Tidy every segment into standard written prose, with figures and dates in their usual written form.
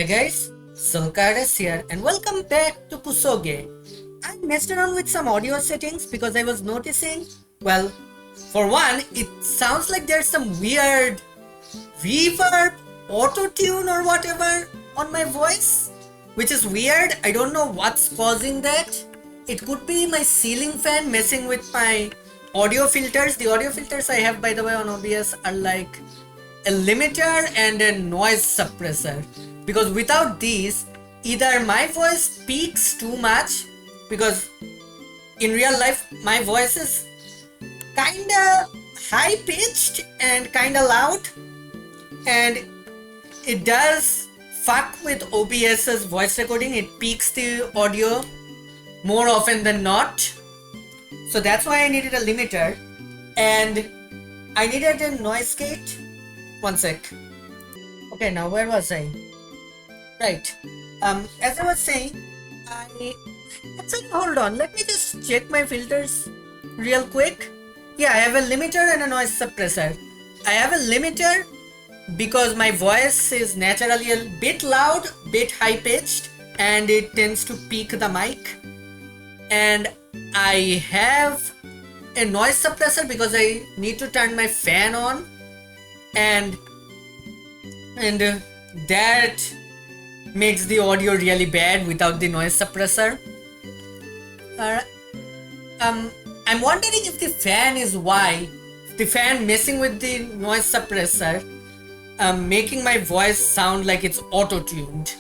Hey guys, Zulk here and welcome back to Kusoge. I messed around with some audio settings because I was noticing, well, for one, it sounds like there's some weird reverb, auto-tune or whatever on my voice, which is weird. I don't know what's causing that. It could be my ceiling fan messing with my audio filters. The audio filters I have, by the way, on OBS are like a limiter and a noise suppressor, because without these either my voice peaks too much, because in real life my voice is kinda high pitched and kinda loud, and it does fuck with OBS's voice recording. It peaks the audio more often than not, so that's why I needed a limiter and I needed a noise gate. One sec. Okay, now where was I? Right. As I was saying, hold on. Let me just check my filters real quick. Yeah, I have a limiter and a noise suppressor. I have a limiter because my voice is naturally a bit loud, bit high pitched, and it tends to peak the mic. And I have a noise suppressor because I need to turn my fan on, and that makes the audio really bad without the noise suppressor. I'm wondering if the fan is why the fan messing with the noise suppressor, making my voice sound like it's auto-tuned.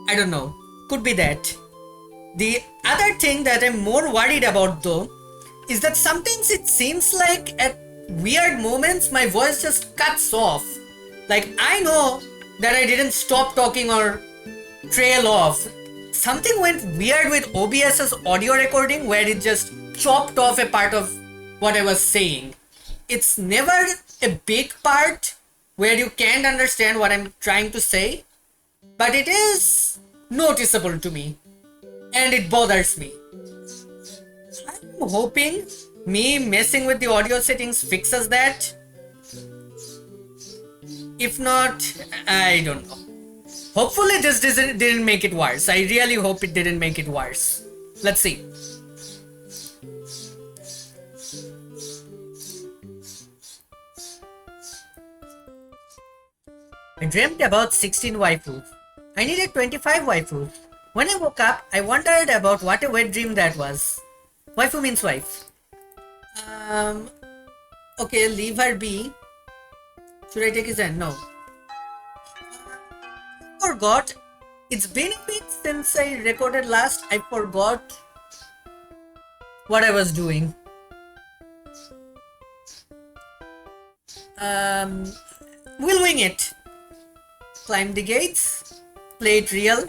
I don't know, could be that. The other thing that I'm more worried about though is that sometimes it seems like at weird moments my voice just cuts off. Like, I know that I didn't stop talking or trail off. Something went weird with OBS's audio recording where it just chopped off a part of what I was saying. It's never a big part where you can't understand what I'm trying to say, but it is noticeable to me and it bothers me. I'm hoping me messing with the audio settings fixes that. If not, I don't know. Hopefully this didn't make it worse. I really hope it didn't make it worse. Let's see. I dreamt about 16 waifus. I needed 25 waifus. When I woke up, I wondered about what a wet dream that was. Waifu means wife. Okay, leave her be. Should I take his hand? No. I forgot. It's been a bit since I recorded last. I forgot what I was doing. We'll wing it. Climb the gates. Play it real.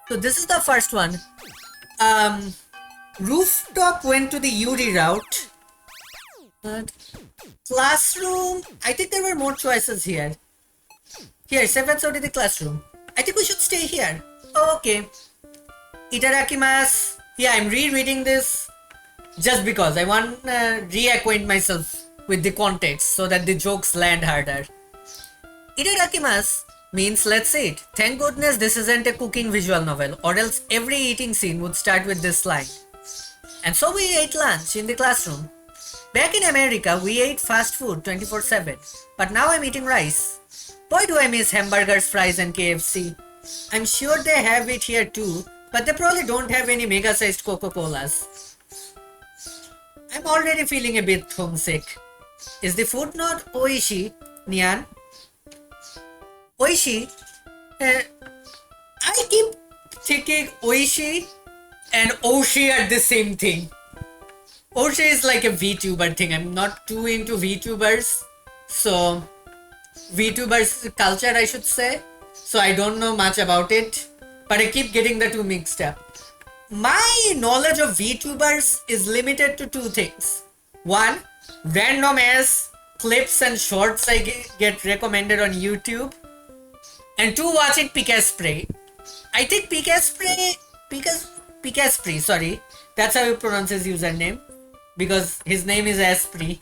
So this is the first one. Rooftop went to the Yuri route. Classroom. I think there were more choices here. Here, 7th out of the classroom. I think we should stay here. Oh, okay. Itadakimasu. Yeah, I'm rereading this just because I want to reacquaint myself with the context so that the jokes land harder. Itadakimasu means let's eat. Thank goodness this isn't a cooking visual novel, or else every eating scene would start with this line. And so we ate lunch in the classroom. Back in America, we ate fast food 24/7, but now I'm eating rice. Boy, do I miss hamburgers, fries, and KFC. I'm sure they have it here too, but they probably don't have any mega-sized Coca-Colas. I'm already feeling a bit homesick. Is the food not oishi, Nyan? Oishi? I keep thinking oishi and oshi are the same thing. Oshi is like a VTuber thing. I'm not too into VTubers, so VTubers culture I should say, so I don't know much about it, but I keep getting the two mixed up. My knowledge of VTubers is limited to two things. One, random ass clips and shorts I get recommended on YouTube, and two, watching Pikaspray. I think Pikaspray, sorry, that's how you pronounce his username, because his name is Esprit.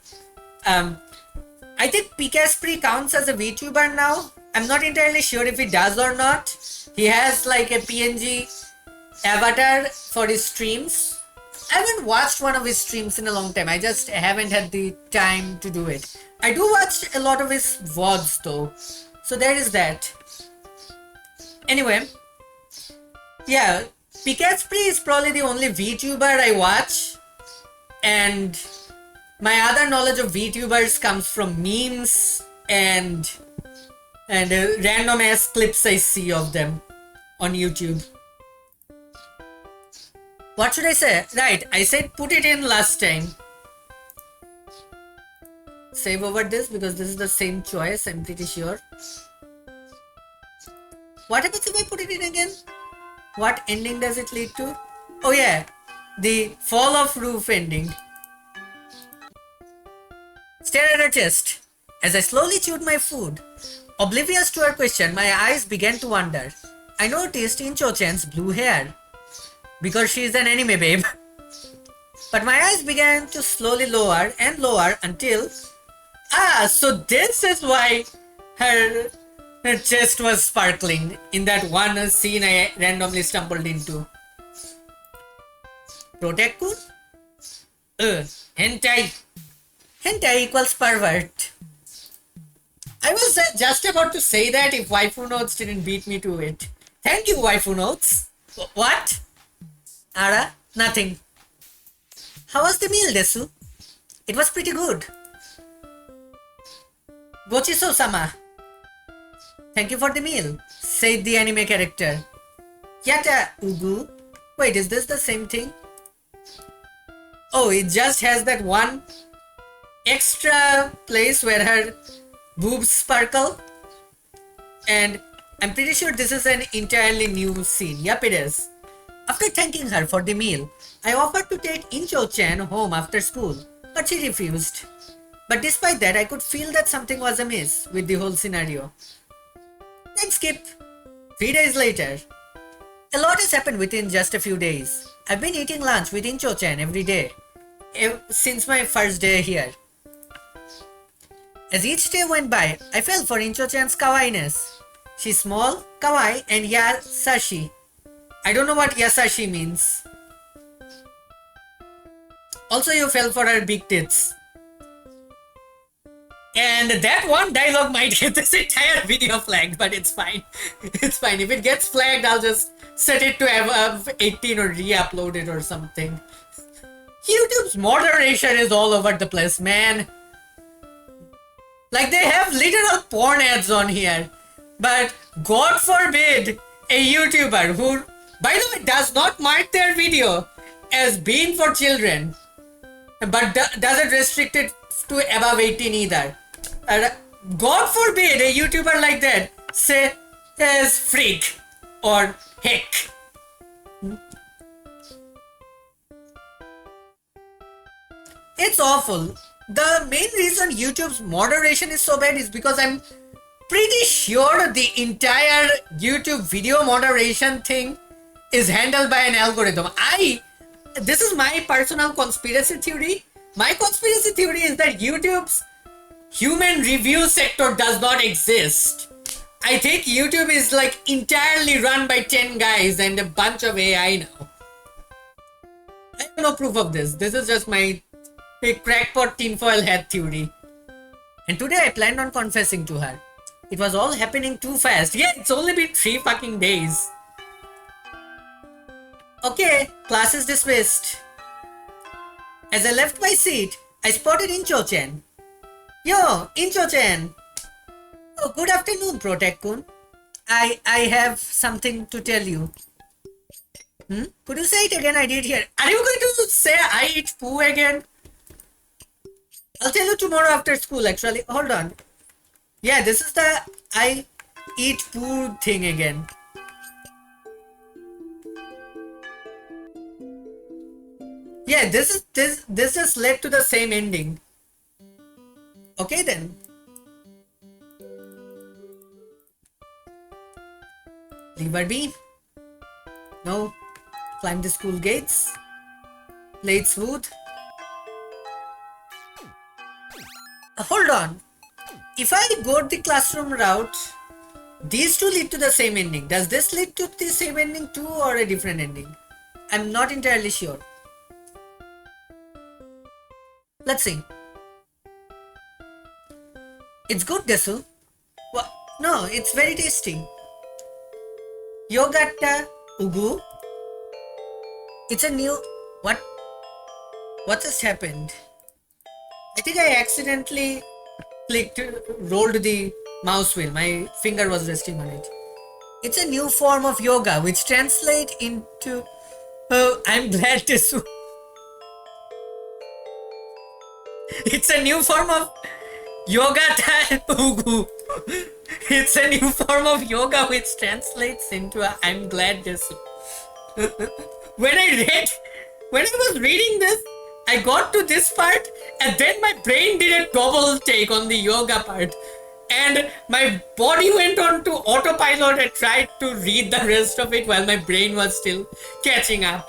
I think Pikaspray counts as a VTuber now, I'm not entirely sure if he does or not. He has like a PNG avatar for his streams. I haven't watched one of his streams in a long time. I just haven't had the time to do it. I do watch a lot of his VODs though. So there is that. Anyway, yeah, Pikachu is probably the only VTuber I watch. And my other knowledge of VTubers comes from memes and random ass clips I see of them on YouTube. What should I say? Right, I said put it in last time. Save over this because this is the same choice, I'm pretty sure. What happens if I put it in again? What ending does it lead to? Oh yeah, the fall off roof ending. Stare at her chest. As I slowly chewed my food, oblivious to her question, my eyes began to wander. I noticed Incho-chan's blue hair. Because she is an anime babe. But my eyes began to slowly lower and lower until... so this is why her chest was sparkling in that one scene I randomly stumbled into. Protect-kun? Hentai. Hentai equals pervert. I was just about to say that if Waifu Notes didn't beat me to it. Thank you, Waifu Notes. What? Ara? Nothing. How was the meal, Desu? It was pretty good. Gochiso-sama. Thank you for the meal, said the anime character. Yata Ugu. Wait, is this the same thing? Oh, it just has that one extra place where her boobs sparkle. And I'm pretty sure this is an entirely new scene. Yup, it is. After thanking her for the meal, I offered to take Incho-chan home after school, but she refused. But despite that, I could feel that something was amiss with the whole scenario. Next skip. 3 days later. A lot has happened within just a few days. I've been eating lunch with Incho-chan every day, since my first day here. As each day went by, I fell for Incho-chan's kawaiiness. She's small, kawaii, and yasashi. I don't know what yasashi means. Also, you fell for her big tits. And that one dialogue might get this entire video flagged, but it's fine. It's fine. If it gets flagged, I'll just set it to have 18 or re-upload it or something. YouTube's moderation is all over the place, man. Like, they have literal porn ads on here. But God forbid a YouTuber who, by the way, does not mark their video as being for children, but doesn't restrict it to above 18 either. God forbid a YouTuber like that say as freak or heck. It's awful. The main reason YouTube's moderation is so bad is because I'm pretty sure the entire YouTube video moderation thing is handled by an algorithm. This is my personal conspiracy theory. My conspiracy theory is that YouTube's human review sector does not exist. I think YouTube is like entirely run by 10 guys and a bunch of AI now. I have no proof of this. This is just my crackpot tinfoil hat theory. And today I planned on confessing to her. It was all happening too fast. Yeah, it's only been 3 fucking days. Okay, class is dismissed. As I left my seat, I spotted Incho-chan. Yo, Incho-chan. Oh, good afternoon, Protect-kun. I have something to tell you. Could you say it again? I did hear. Are you going to say I eat poo again? I'll tell you tomorrow after school, actually. Hold on. Yeah, this is the I eat poo thing again. Yeah, this just led to the same ending. Okay then. Lever B. No. Climb the school gates. Play it smooth. Hold on. If I go the classroom route, These two lead to the same ending. Does this lead to the same ending too, or a different ending? I'm not entirely sure. Let's see. It's good, Desu. What? No, it's very tasty. Yogata Ugu. It's a new... What? What just happened? I think I accidentally rolled the mouse wheel. My finger was resting on it. It's a new form of yoga which translates into... Oh, I'm glad Desu. It's a new form of yoga ugu. It's a new form of yoga which translates into a I'm glad this. When I was reading this, I got to this part and then my brain did a double take on the yoga part. And my body went on to autopilot and tried to read the rest of it while my brain was still catching up.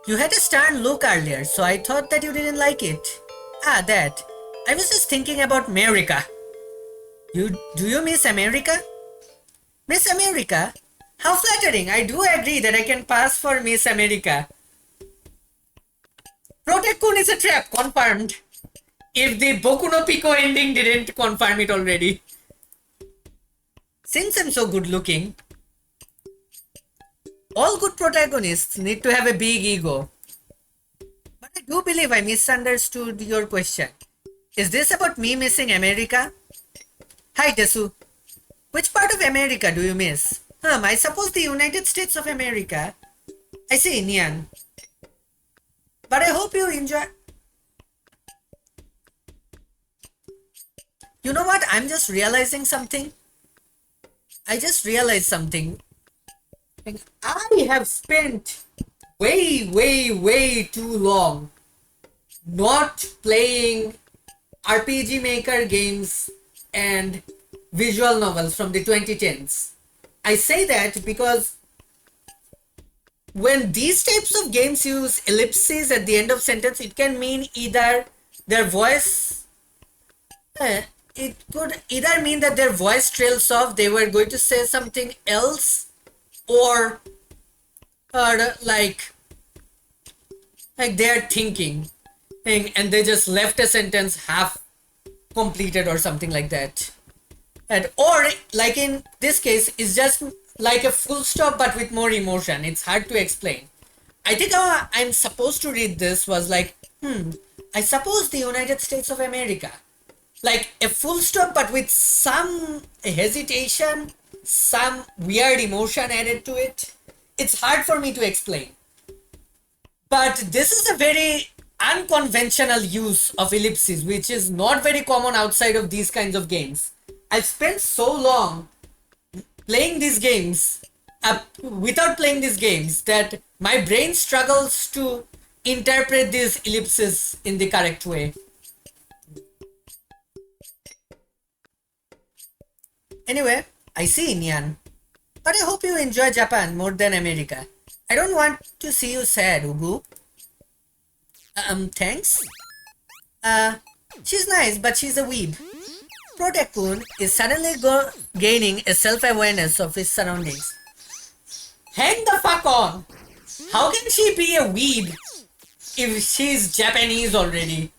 You had a stern look earlier, so I thought that you didn't like it. Ah, that. I was just thinking about America. Do you miss America? Miss America? How flattering. I do agree that I can pass for Miss America. Protect-kun is a trap, confirmed. If the Boku no Pico ending didn't confirm it already. Since I'm so good looking, all good protagonists need to have a big ego. But I do believe I misunderstood your question. Is this about me missing America? Hi Desu. Which part of America do you miss? I suppose the United States of America. I see, Nyan. But I hope you enjoy... You know what? I'm just realizing something. I just realized something. I have spent way too long not playing RPG Maker games and visual novels from the 2010s. I say that because when these types of games use ellipses at the end of sentence, it can mean either their voice... it could either mean that their voice trails off, they were going to say something else, or like they're thinking and they just left a sentence half completed or something like that. And or like in this case, it's just like a full stop but with more emotion. It's hard to explain. I think how I'm supposed to read this was like, I suppose the United States of America. Like a full stop but with some hesitation, some weird emotion added to it. It's hard for me to explain. But this is a very unconventional use of ellipses, which is not very common outside of these kinds of games. I've spent so long playing these games, without playing these games, that my brain struggles to interpret these ellipses in the correct way. Anyway, I see, Nyan. But I hope you enjoy Japan more than America. I don't want to see you sad, Ugu. Thanks? She's nice, but she's a weeb. Protect-kun is suddenly gaining a self-awareness of his surroundings. Hang the fuck on! How can she be a weeb if she's Japanese already?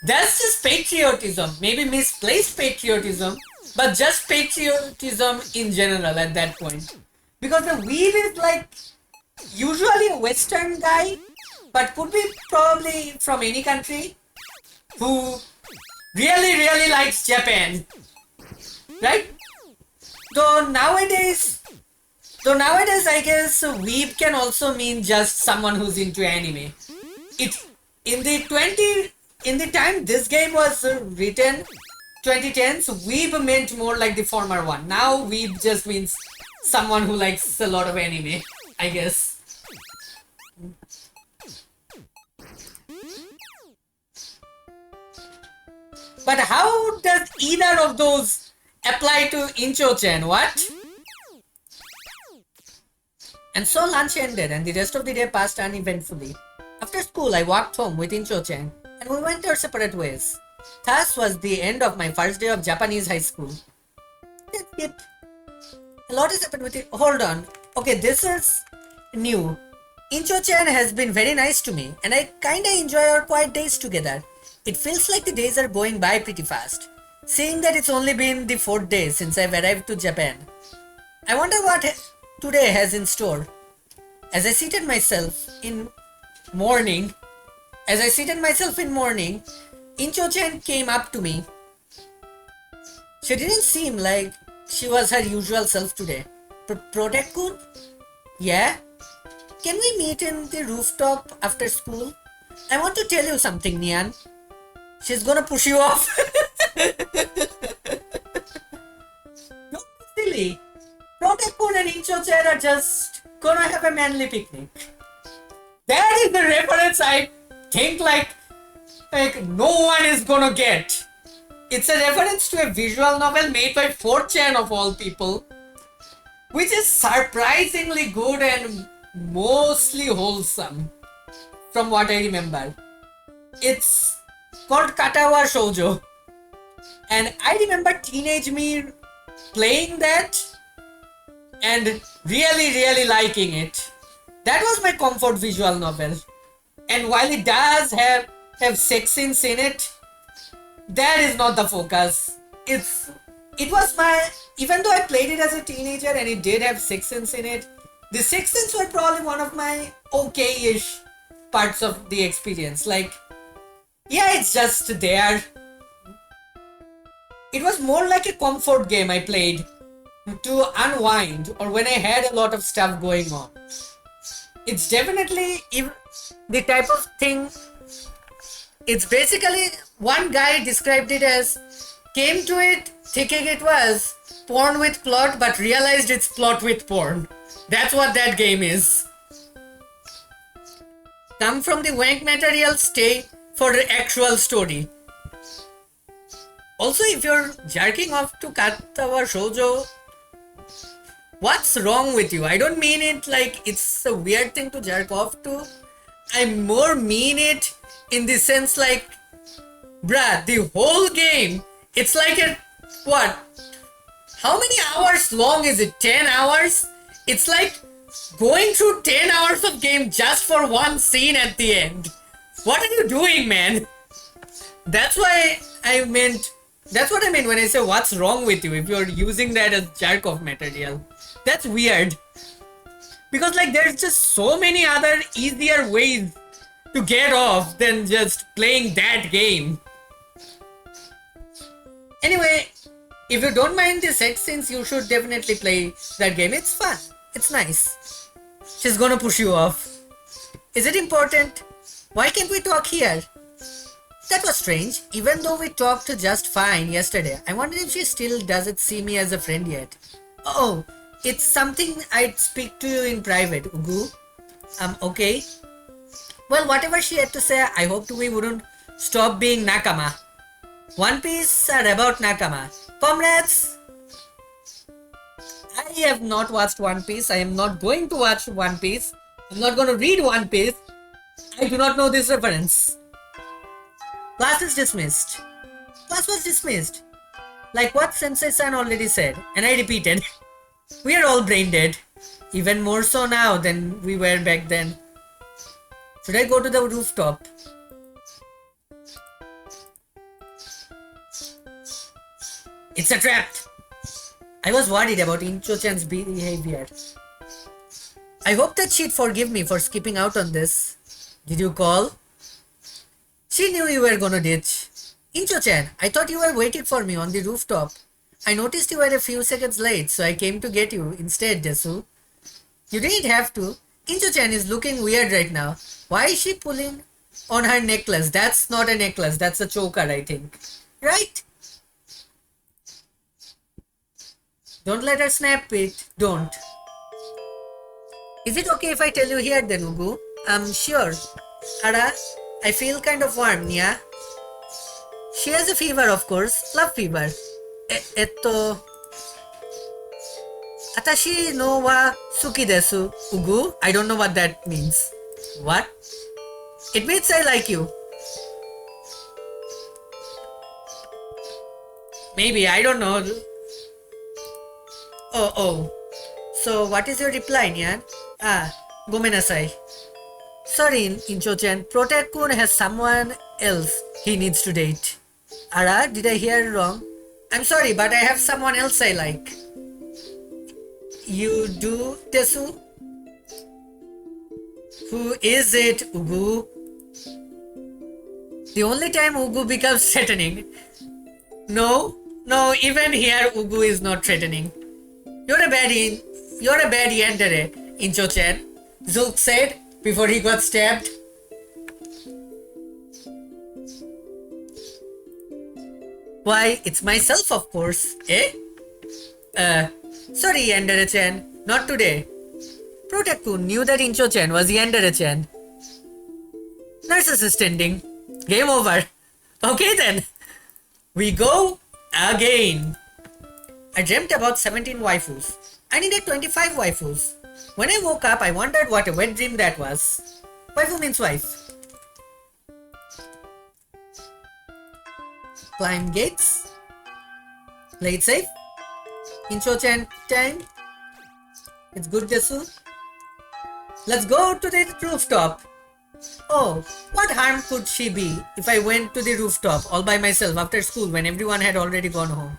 That's just patriotism. Maybe misplaced patriotism, but just patriotism in general at that point. Because the weeb is like usually a Western guy, but could be probably from any country who really likes Japan, right? Though nowadays I guess weeb can also mean just someone who's into anime. In the time this game was written, 2010s, weeb meant more like the former one. Now weeb just means someone who likes a lot of anime, I guess. But how does either of those apply to Incho-chan, what? And so lunch ended and the rest of the day passed uneventfully. After school, I walked home with Incho-chan and we went our separate ways. Thus was the end of my first day of Japanese high school. That's it. A lot has happened with it. Hold on. Okay, this is new. Incho-chan has been very nice to me, and I kinda enjoy our quiet days together. It feels like the days are going by pretty fast. Seeing that it's only been the 4th day since I've arrived to Japan. I wonder what today has in store. As I seated myself in mourning, Incho-chan came up to me. She didn't seem like she was her usual self today. Protect-kun? Yeah? Can we meet in the rooftop after school? I want to tell you something, Nyan. She's gonna push you off. Don't be silly. Protect-kun and Incho-chan are just gonna have a manly picnic. That is the reference I think like no one is gonna get. It's a reference to a visual novel made by 4chan of all people, which is surprisingly good and mostly wholesome from what I remember. It's called Katawa Shoujo, and I remember teenage me playing that and really liking it. That was my comfort visual novel. And while it does have sex scenes in it, that is not the focus. It was my, even though I played it as a teenager and it did have sex scenes in it, the sex scenes were probably one of my okay-ish parts of the experience. Like, yeah, it's just there. It was more like a comfort game I played to unwind or when I had a lot of stuff going on. It's definitely the type of thing. It's basically, one guy described it as came to it thinking it was porn with plot but realized it's plot with porn. That's what that game is. Come from the wank material, stay for the actual story. Also, if you're jerking off to Katawa Shoujo, what's wrong with you? I don't mean it like it's a weird thing to jerk off to. I more mean it in the sense like, bruh, the whole game, it's like a, what? How many hours long is it? 10 hours? It's like going through 10 hours of game just for one scene at the end. What are you doing, man? That's what I meant when I say what's wrong with you if you're using that as jerk off material. That's weird. Because like there's just so many other easier ways to get off than just playing that game. Anyway, if you don't mind the sex scenes, you should definitely play that game. It's fun. It's nice. She's gonna push you off. Is it important? Why can't we talk here? That was strange. Even though we talked just fine yesterday, I wonder if she still doesn't see me as a friend yet. Oh, it's something I'd speak to you in private, Ugu. Okay. Well, whatever she had to say, I hoped we wouldn't stop being nakama. One Piece are about nakama. Comrades! I have not watched One Piece. I am not going to watch One Piece. I'm not going to read One Piece. I do not know this reference. Class is dismissed. Class was dismissed. Like what Sensei-san already said. And I repeated. We are all brain dead. Even more so now than we were back then. Should I go to the rooftop? It's a trap! I was worried about Incho-chan's behavior. I hope that she'd forgive me for skipping out on this. Did you call? She knew you were gonna ditch. Incho-chan, I thought you were waiting for me on the rooftop. I noticed you were a few seconds late, so I came to get you instead, Desu. You didn't have to. Incho-chan is looking weird right now. Why is she pulling on her necklace? That's not a necklace, that's a choker, I think. Right? Don't let her snap it. Don't. Is it okay if I tell you here then, Ugu? Sure. Ara, I feel kind of warm, yeah? She has a fever, of course. Love fever. Atashi no wa suki desu, Ugu. I don't know what that means. What? It means I like you. Maybe, I don't know. Oh. So, what is your reply, Nyan? Ah, gomenasai. Sorry, Incho-chan. Protect-kun has someone else he needs to date. Ara, did I hear wrong? I'm sorry, but I have someone else I like. You do, Tesu? Who is it, Ugu? The only time Ugu becomes threatening. No, even here Ugu is not threatening. You're a bad yandere, Incho-chan, Zulk said before he got stabbed. Why, it's myself, of course, eh? Sorry, Yandere-chan, not today. Protect-kun knew that Incho-chan was Yandere-chan. Narcissist ending. Game over. Okay then. We go again. I dreamt about 17 waifus. I needed 25 waifus. When I woke up, I wondered what a wet dream that was. Waifu means wife. Climb gates. Play it safe. Incho-chan time. It's good, Desu. Let's go to the rooftop. Oh, what harm could she be if I went to the rooftop all by myself after school when everyone had already gone home?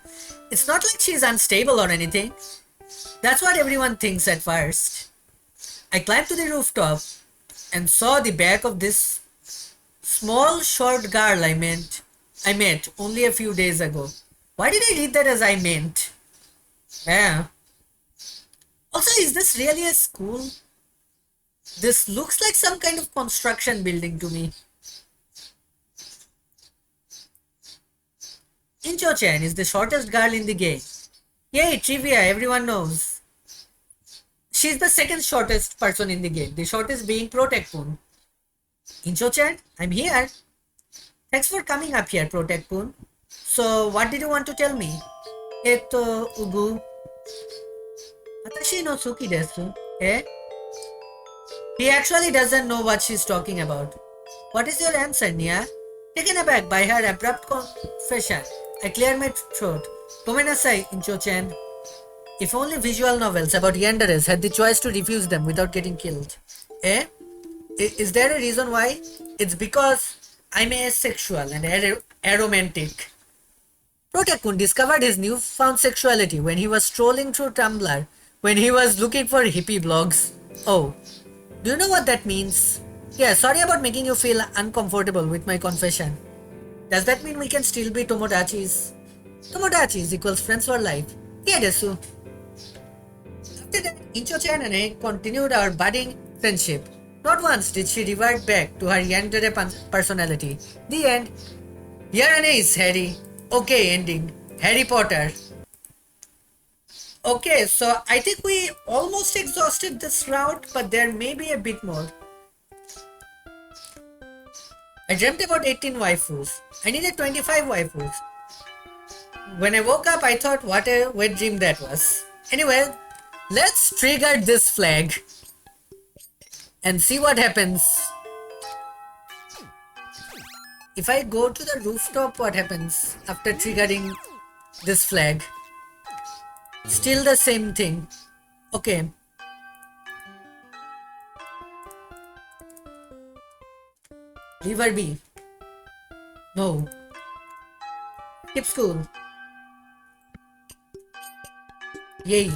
It's not like she's unstable or anything. That's what everyone thinks at first. I climbed to the rooftop and saw the back of this small short girl I met only a few days ago. Why did I read that as I meant? Yeah. Also, is this really a school? This looks like some kind of construction building to me. Incho-chan is the shortest girl in the game. Yay, trivia, everyone knows. She's the second shortest person in the game, the shortest being Protect-kun. Incho-chan, I'm here. Thanks for coming up here, Protect-kun. So, what did you want to tell me? Ugu. Watashi no suki desu. Eh? He actually doesn't know what she's talking about. What is your answer, Nia? Taken aback by her abrupt confession, I cleared my throat. Gomenasai, Incho-chan. If only visual novels about yanderes had the choice to refuse them without getting killed. Eh? Is there a reason why? It's because I'm asexual and aromantic. Protect-kun discovered his newfound sexuality when he was strolling through Tumblr, when he was looking for hippie blogs. Oh. Do you know what that means? Yeah, sorry about making you feel uncomfortable with my confession. Does that mean we can still be Tomodachis? Tomodachis equals friends for life. Yeah, Desu. After that, Incho-chan and I continued our budding friendship. Not once did she revert back to her yandere personality. The end. Yarane is Harry. Okay, ending. Harry Potter. Okay, so I think we almost exhausted this route, but there may be a bit more. I dreamt about 18 waifus. I needed 25 waifus. When I woke up, I thought what a wet dream that was. Anyway, let's trigger this flag and see what happens. If I go to the rooftop, what happens after triggering this flag? Still the same thing. Okay. River B. No. Skip school. Yay.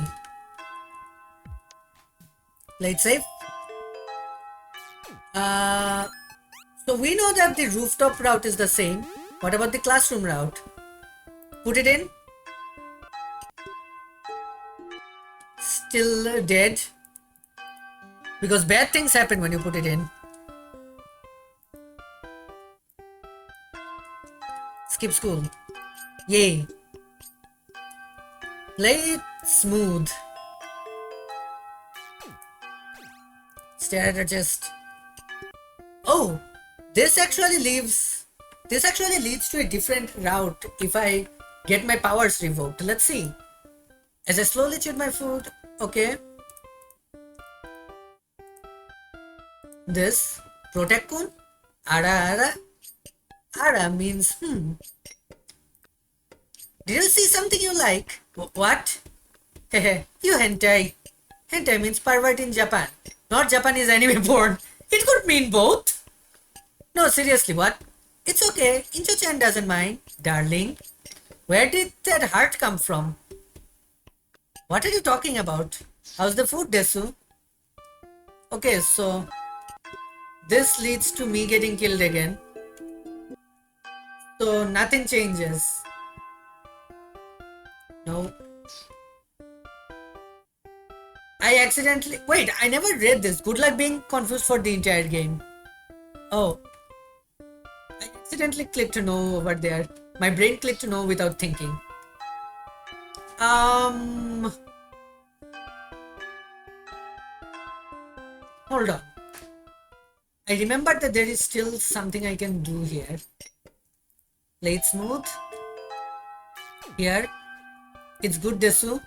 Play it safe. So we know that the rooftop route is the same. What about the classroom route? Put it in. Still dead. Because bad things happen when you put it in. Skip school. Yay. Play it smooth. Stare at her chest. Oh, this actually leads to a different route if I get my powers revoked. Let's see. As I slowly chewed my food, okay. This Protect-kun, Ara Ara. Ara means Did you see something you like? What? Hehe, you hentai. Hentai means pervert in Japan, not Japanese anime porn. It could mean both. No, seriously, what? It's okay. Incho-chan doesn't mind. Darling, where did that heart come from? What are you talking about? How's the food, Desu? Okay, so this leads to me getting killed again. So nothing changes. No. I accidentally... Wait, I never read this. Good luck being confused for the entire game. Oh. I accidentally clicked no over there. My brain clicked no without thinking. Hold on. I remember that there is still something I can do here. Play it smooth. Here. It's good, Desu.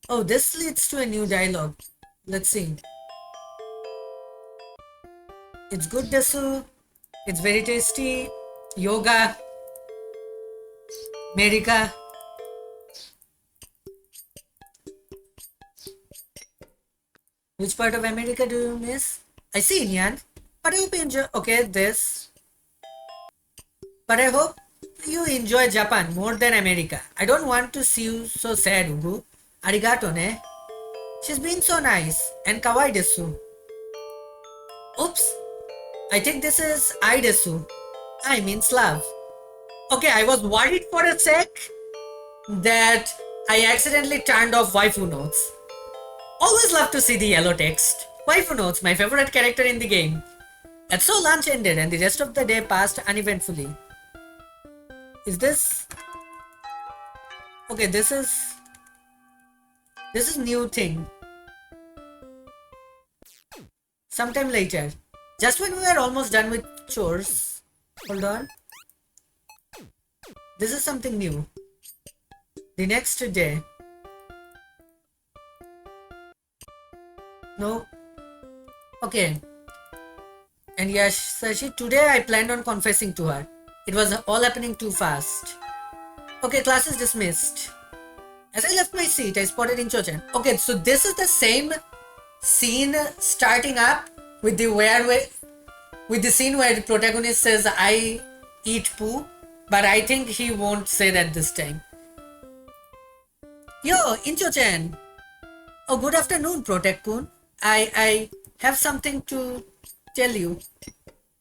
Oh, this leads to a new dialogue. Let's see. It's good, Desu. It's very tasty. Yoga. America. Which part of America do you miss? I see, Nyan. But I hope you enjoy... Okay, this. But I hope you enjoy Japan more than America. I don't want to see you so sad, Ugu. Arigato, ne? She's being so nice. And kawaii desu. Oops. I think this is I desu. I means love. Okay, I was worried for a sec that I accidentally turned off waifu notes. Always love to see the yellow text. Waifu notes, my favorite character in the game. And so lunch ended and the rest of the day passed uneventfully. Is this... Okay, this is new thing. Sometime later. Just when we were almost done with chores. Hold on. This is something new. The next day. No. Okay. And yes, Sashi, today I planned on confessing to her. It was all happening too fast. Okay, class is dismissed. As I left my seat, I spotted Incho-chan. Okay, so this is the same scene starting up with the scene where the protagonist says, I eat poo. But I think he won't say that this time. Yo, Incho-chan. Oh, good afternoon, Protect-kun. I have something to tell you.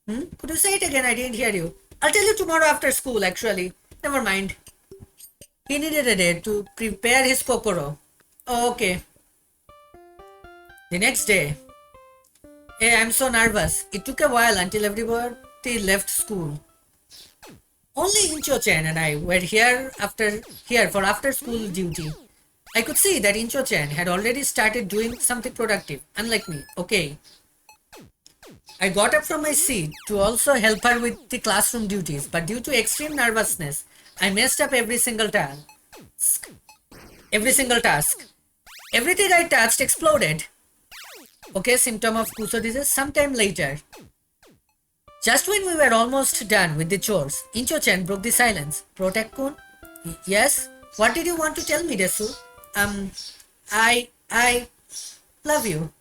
Could you say it again? I didn't hear you. I'll tell you tomorrow after school, actually. Never mind. He needed a day to prepare his kokoro. Oh, okay. The next day. Hey, I'm so nervous. It took a while until everybody left school. Only Incho-chan and I were here for after-school duty. I could see that Incho-chan had already started doing something productive, unlike me. Okay. I got up from my seat to also help her with the classroom duties, but due to extreme nervousness, I messed up every single task. Everything I touched exploded. Okay, symptom of Kuso disease. Sometime later. Just when we were almost done with the chores, Incho-chan broke the silence. Protect-kun? Yes? What did you want to tell me, Desu? I love you.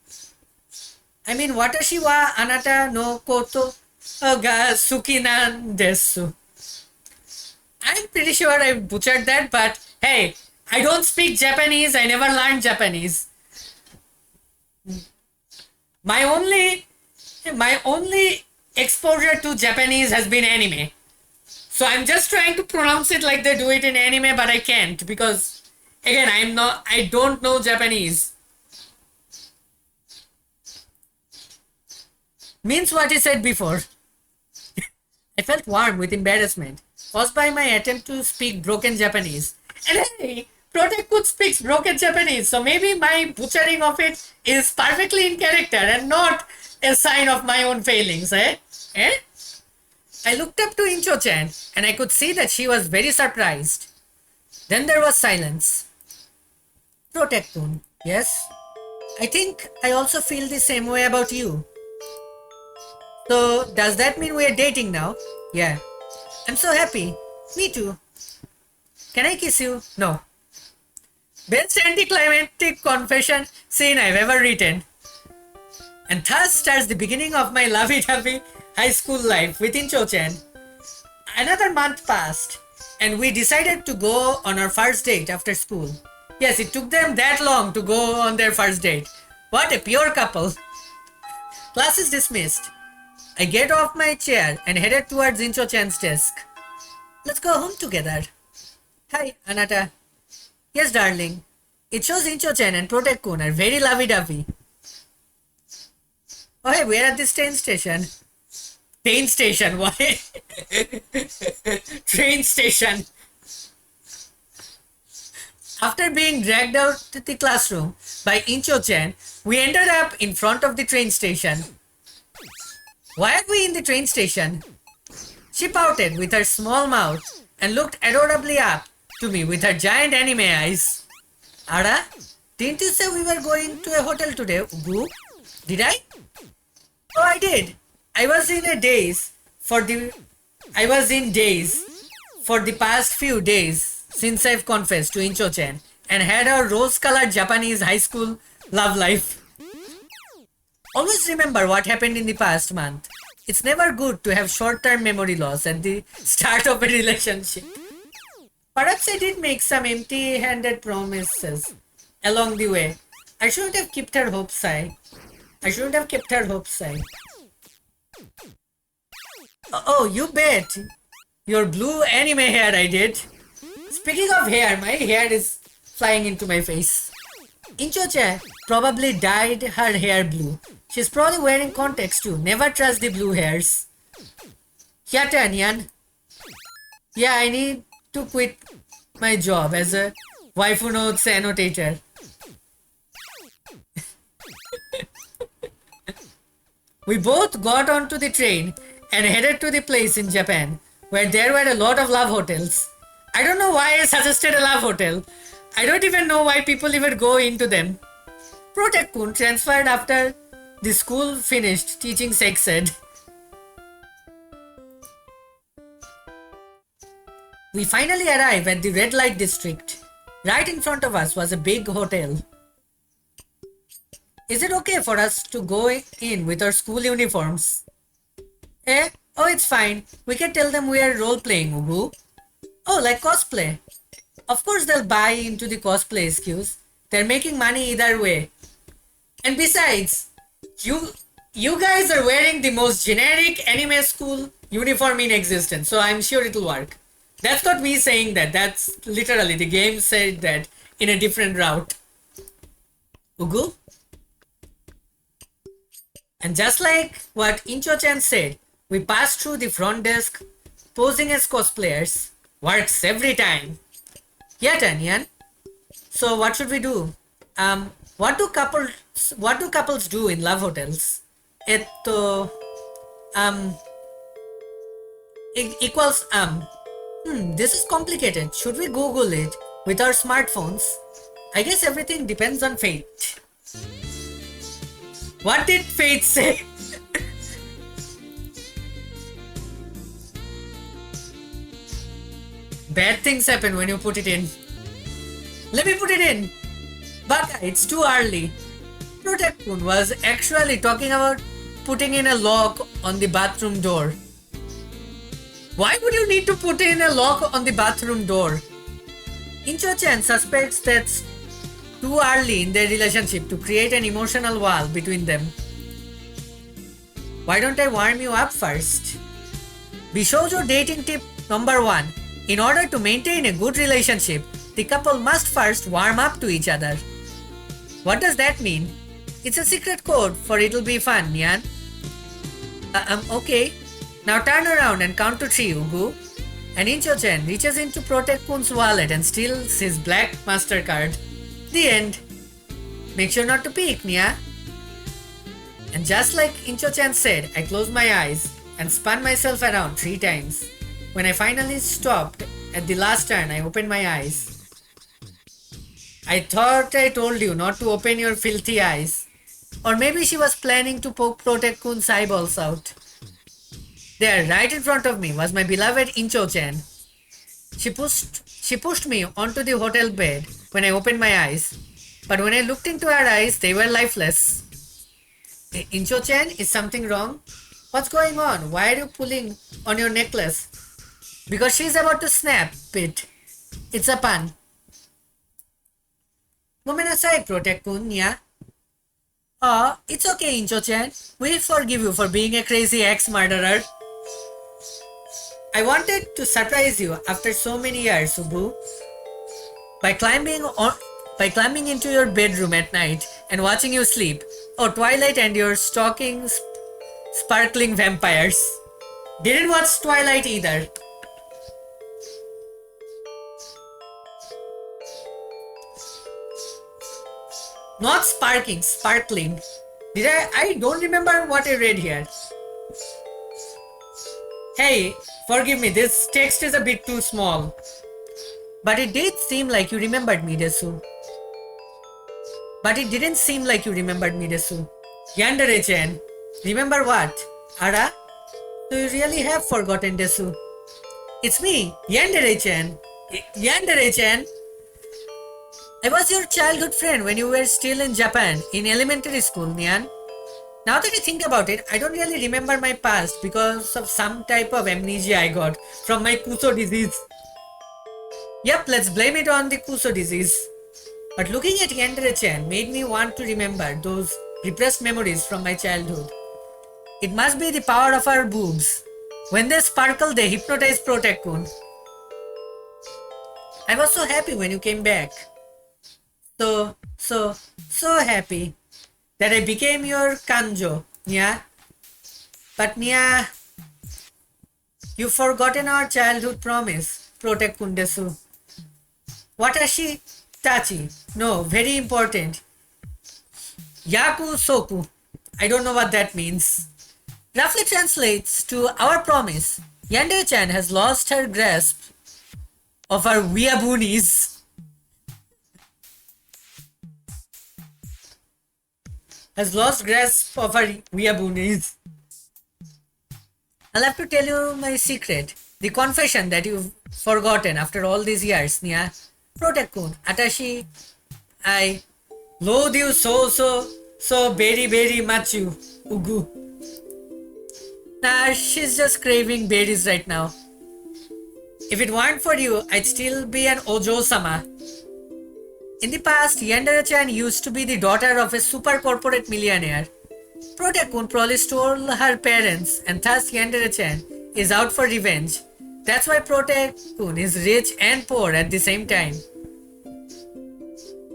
I mean, watashi wa anata no koto ga suki nan desu. I'm pretty sure I butchered that, but hey, I don't speak Japanese. I never learned Japanese. My only exposure to Japanese has been anime. So I'm just trying to pronounce it like they do it in anime, but I can't because again, I don't know Japanese. Means what he said before. I felt warm with embarrassment, caused by my attempt to speak broken Japanese. And hey, Protect-kun speaks broken Japanese, so maybe my butchering of it is perfectly in character and not a sign of my own failings, eh? I looked up to Incho-chan and I could see that she was very surprised. Then there was silence. Protect-kun, yes? I think I also feel the same way about you. So, does that mean we are dating now? Yeah. I'm so happy. Me too. Can I kiss you? No. Best anticlimactic confession scene I've ever written. And thus starts the beginning of my lovey-dovey high school life with Incho-chan. Another month passed, and we decided to go on our first date after school. Yes, it took them that long to go on their first date. What a pure couple. Class is dismissed. I get off my chair and headed towards Incho-chan's desk. Let's go home together. Hi, Anata. Yes, darling. It shows Incho-chan and Protect-kun are very lovey-dovey. Oh, hey, we're at this train station. Train station, why? Train station. After being dragged out to the classroom by Incho-chan, we ended up in front of the train station. Why are we in the train station? She pouted with her small mouth and looked adorably up to me with her giant anime eyes. Ara, didn't you say we were going to a hotel today, Ugu? Did I? Oh, I did. I was in daze for the past few days since I've confessed to Incho-chan and had a rose-colored Japanese high school love life. Always remember what happened in the past month. It's never good to have short-term memory loss at the start of a relationship. Perhaps I did make some empty-handed promises along the way. I shouldn't have kept her hopes high. Oh, you bet. Your blue anime hair I did. Speaking of hair, my hair is flying into my face. Incho-chan probably dyed her hair blue. She's probably wearing contacts too. Never trust the blue hairs. Hyata Nyan. Yeah, I need to quit my job as a waifu notes annotator. We both got onto the train and headed to the place in Japan where there were a lot of love hotels. I don't know why I suggested a love hotel. I don't even know why people even go into them. Protect-kun transferred after the school finished teaching sex ed. We finally arrived at the red light district. Right in front of us was a big hotel. Is it okay for us to go in with our school uniforms? Eh? Oh, it's fine. We can tell them we are role-playing, Ugu. Oh, like cosplay. Of course they'll buy into the cosplay excuse. They're making money either way. And besides, you guys are wearing the most generic anime school uniform in existence, so I'm sure it'll work. That's not me saying that. That's literally the game said that in a different route. Ugu? And just like what Incho-chan said, we passed through the front desk, posing as cosplayers. Works every time. Yeah, Tanyan. So what should we do? What do couples do in love hotels? Equals this is complicated. Should we Google it with our smartphones? I guess everything depends on fate. What did fate say? Bad things happen when you put it in. Let me put it in. Baka, it's too early. Protect-kun was actually talking about putting in a lock on the bathroom door. Why would you need to put in a lock on the bathroom door? Incho-chan suspects that's too early in their relationship to create an emotional wall between them. Why don't I warm you up first? Bishoujo dating tip number 1. In order to maintain a good relationship, the couple must first warm up to each other. What does that mean? It's a secret code for it'll be fun, Nyan. Okay. Now turn around and count to 3, Ugu. And Incho-chan reaches into Protect-kun's wallet and steals his black MasterCard. The end. Make sure not to peek, Nya. And just like Incho-chan said, I closed my eyes and spun myself around 3 times. When I finally stopped at the last turn, I opened my eyes. I thought I told you not to open your filthy eyes. Or maybe she was planning to poke Protect-kun's eyeballs out. There, right in front of me, was my beloved Incho-chan. She pushed me onto the hotel bed when I opened my eyes. But when I looked into her eyes, they were lifeless. Incho-chan, is something wrong? What's going on? Why are you pulling on your necklace? Because she's about to snap it. It's a pun. Gomenasai, Protect-kun, yeah? Oh, it's okay, Incho-chan. We forgive you for being a crazy ex-murderer. I wanted to surprise you after so many years, Subu, by climbing into your bedroom at night and watching you sleep. Oh, Twilight and your stalking sparkling vampires. Didn't watch Twilight either. Not sparking, sparkling. I don't remember what I read here. Hey, forgive me, this text is a bit too small. But it did seem like you remembered me, Desu. But it didn't seem like you remembered me, Desu. Yandere-chan. Remember what? Ara? So you really have forgotten, Desu. It's me, Yandere-chan. Yandere-chan. I was your childhood friend when you were still in Japan, in elementary school, Nyan. Now that I think about it, I don't really remember my past because of some type of amnesia I got from my Kuso disease. Yep, let's blame it on the Kuso disease. But looking at Yandere-chan made me want to remember those repressed memories from my childhood. It must be the power of our boobs. When they sparkle, they hypnotize Protect-kun. I was so happy when you came back. So happy that I became your kanjo, Nya. But Nya, you've forgotten our childhood promise, Protect-kun Desu. Watashi Tachi. No, very important. Yaku Soku. I don't know what that means. Roughly translates to our promise. Yandere-chan has lost her grasp of our weeaboonies. Has lost grasp of our weeaboonies. I'll have to tell you my secret. The confession that you've forgotten after all these years, Nya. Protect-kun, Atashi, I loathe you so very much you, Ugu. Nah, she's just craving berries right now. If it weren't for you, I'd still be an Ojo-sama. In the past, Yandere-chan used to be the daughter of a super corporate millionaire. Protect-kun probably stole her parents and thus Yandere-chan is out for revenge. That's why Protect-kun is rich and poor at the same time.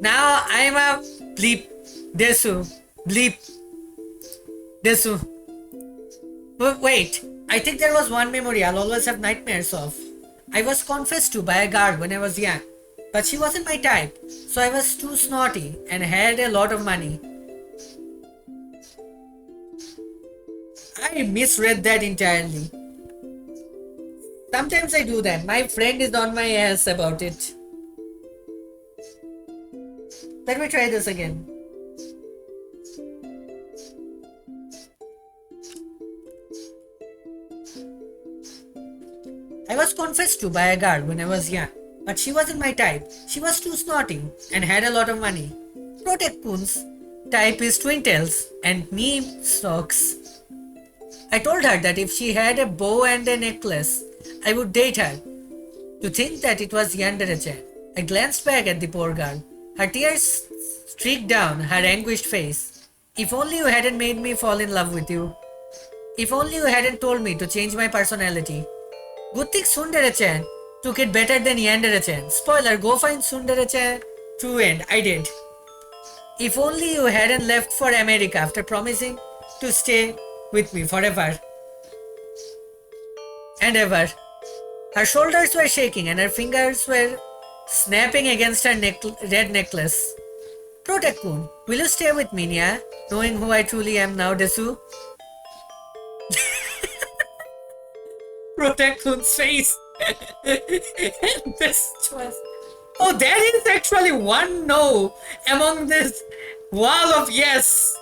Now I'm a bleep. Desu. Bleep. Desu. Wait, I think there was one memory I'll always have nightmares of. I was confessed to by a guard when I was young. But she wasn't my type, so I was too snotty and had a lot of money. I misread that entirely. Sometimes I do that. My friend is on my ass about it. Let me try this again. I was confessed to by a guard when I was young. But she wasn't my type. She was too snotty and had a lot of money. Protect-kun's type is twin tails and knee socks. I told her that if she had a bow and a necklace, I would date her. To think that it was Yandere-chan. I glanced back at the poor girl. Her tears streaked down her anguished face. If only you hadn't made me fall in love with you. If only you hadn't told me to change my personality. Good thing Tsundere-chan took it better than Yandere-chan. Spoiler, go find Tsundere-chan. True end, I did. If only you hadn't left for America after promising to stay with me forever. And ever. Her shoulders were shaking and her fingers were snapping against her red necklace. Protect-kun, will you stay with me, Nya? Knowing who I truly am now, Desu? Protect-kun's face. Best choice. Oh, there is actually one no among this wall of yes.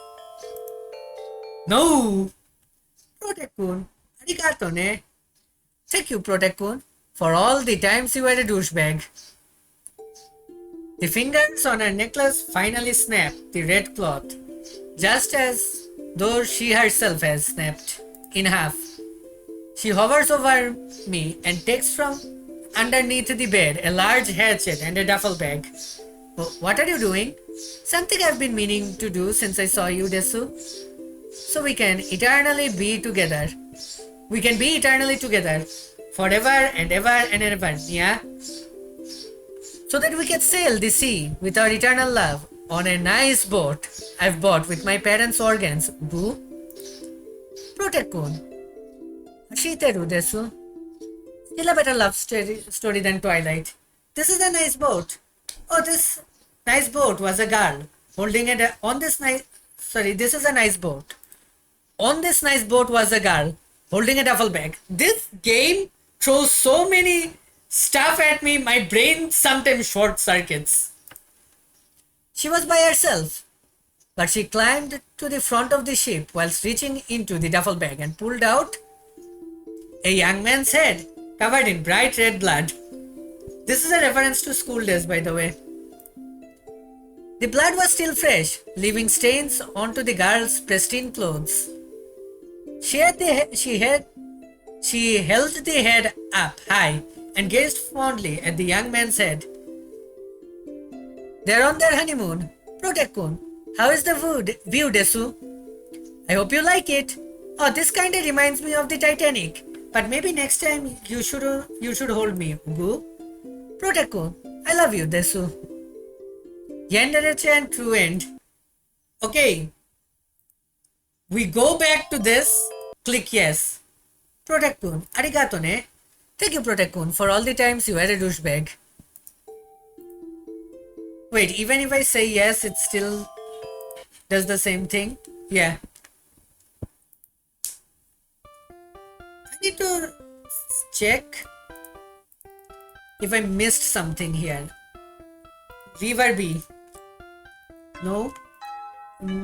No. Protect-kun. Arigato ne. Thank you, Protect-kun. For all the times you were a douchebag. The fingers on her necklace finally snapped the red cloth, just as though she herself has snapped in half. She hovers over me and takes from underneath the bed a large hatchet and a duffel bag. What are you doing? Something I've been meaning to do since I saw you, Desu. So we can eternally be together. We can be eternally together. Forever and ever and ever, yeah? So that we can sail the sea with our eternal love on a nice boat I've bought with my parents' organs. Boo? Protect-kun. Shiteru, Desu. Still a better love story than Twilight. This is a nice boat. Oh, this nice boat was a girl holding it on this nice... Sorry, this is a nice boat. On this nice boat was a girl holding a duffel bag. This game throws so many stuff at me, my brain sometimes short circuits. She was by herself, but she climbed to the front of the ship whilst reaching into the duffel bag and pulled out a young man's head covered in bright red blood. This is a reference to school days, by the way. The blood was still fresh, leaving stains onto the girl's pristine clothes. She held the head up high and gazed fondly at the young man's head. They're on their honeymoon. Protect-kun, how is the view, Desu? I hope you like it. Oh, this kinda reminds me of the Titanic. But maybe next time you should hold me, Ugu. Protect-kun, I love you, Desu. Yandereche and True End. Okay. We go back to this. Click yes. Protect-kun, arigato ne. Thank you, Protect-kun, for all the times you were a douchebag. Wait, even if I say yes, it still does the same thing? Yeah. I need to check if I missed something here. River B. No.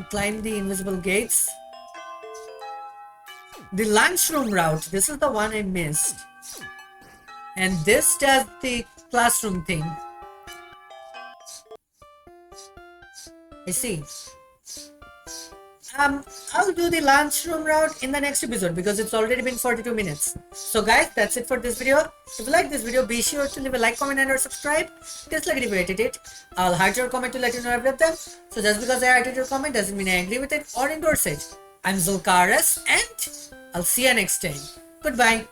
Climb the invisible gates. The lunchroom route. This is the one I missed. And this does the classroom thing. I see. I'll do the lunchroom route in the next episode because it's already been 42 minutes. So guys, that's it for this video. If you like this video, be sure to leave a like, comment and or subscribe. Dislike it if you hated it. I'll heart your comment to let you know I've read them. So just because I hearted your comment doesn't mean I agree with it or endorse it. I'm Zulk and I'll see you next time. Goodbye.